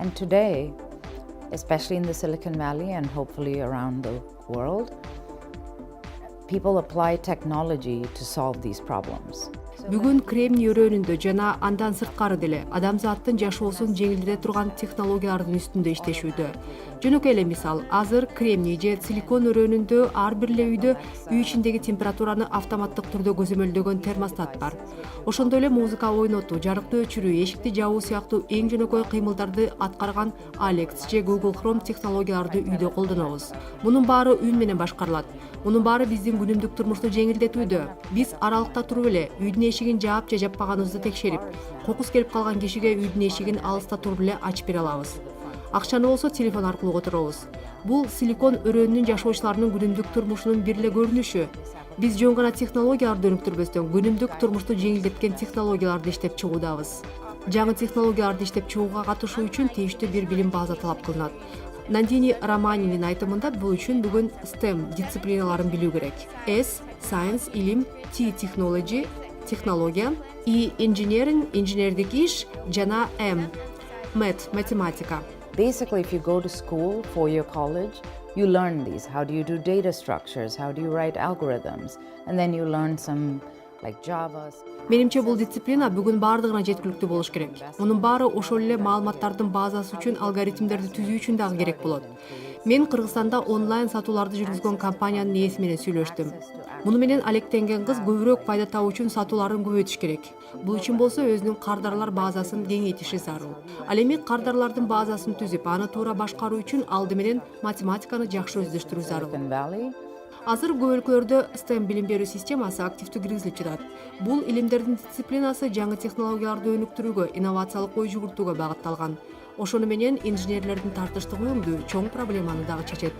And today, especially in the Silicon Valley and hopefully around the world, people apply technology to solve these problems. Бүгүн Кремний өрөөнүндө жана андан сырткары деле адамзаттын жашоосун жеңилдете турган технологиялардын үстүндө иштешүүдө. Жөнөкөй эле мисал, азыр кремний же силикон өрөөнүндө ар бир эле үйдө үй ичиндеги температураны автоматтык түрдө көзөмөлдөгөн термостат бар. Ошондой эле музыка ойнотуу, жарыкты өчүрүү, эшикти жабуу сыяктуу эң жөнөкөй кыймылдарды аткарган Alex же Google Chrome технологияларды үйдө колдонобуз. Мунун баары үн менен башкарылат. Мунун баары биздин күнүмдүк турмушту жеңилдетүүдө. Биз аралыкта туруп эле үйдүн эшигин жаап же жаппаганыбызды текшерип, кокус келип калган кишиге үйдүн эшигин алыста туруп эле ачып бере алабыз. Акчаны болсо телефон аркылуу которобуз. Бул силикон өрөөнүнүн жашоочуларынын күнүмдүк турмушунун бир эле көрүнүшү. Биз жөн гана технологияларды өнүктүрбөстөн күнүмдүк турмушту жеңилдеткен технологияларды иштеп чыгуудабыз. Жаңы технологияларды иштеп чыгууга катышуу үчүн тийиштүү бир билим база талап кылынат. Нандини Романинин айтымында бул үчүн бүгүн STEM дисциплиналарын билүү керек. S – Science, илим, T – Technology, технология, E – Engineering, инженердик иш, жана M – Math, математика. Basically, if you go to school, 4-year college, you learn these. How do you do data structures? How do you write algorithms? And then you learn some like Java. Менимче бул дисциплина бүгүн баардыгына жеткиликтүү болуш керек. Мунун баары ошол эле маалыматтардын базасы үчүн алгоритмдерди түзүү үчүн дагы керек болот. Мен Кыргызстанда онлайн сатууларды жүргүзгөн компаниянын ээси менен сүйлөштүм. Муну менен алектенген кыз көбүрөөк пайда табуу үчүн сатууларын көбөйтүш керек. Бул үчүн болсо өзүнүн кардарлар базасын кеңейтиши зарыл. Ал эми кардарлардын базасын түзүп, аны туура башкаруу үчүн алды менен математиканы жакшы өздөштүрүү зарыл. Азыр көп өлкөлөрдө STEM билим берүү системасы активдүү киргизилип жатат. Бул илимдердин дисциплинасы жаңы технологияларды өнүктүрүүгө, инновациялык ой жүгүртүүгө багытталган. Ошону менен инженерлердин тартыштык өмүрү чоң проблеманы дагы чечет.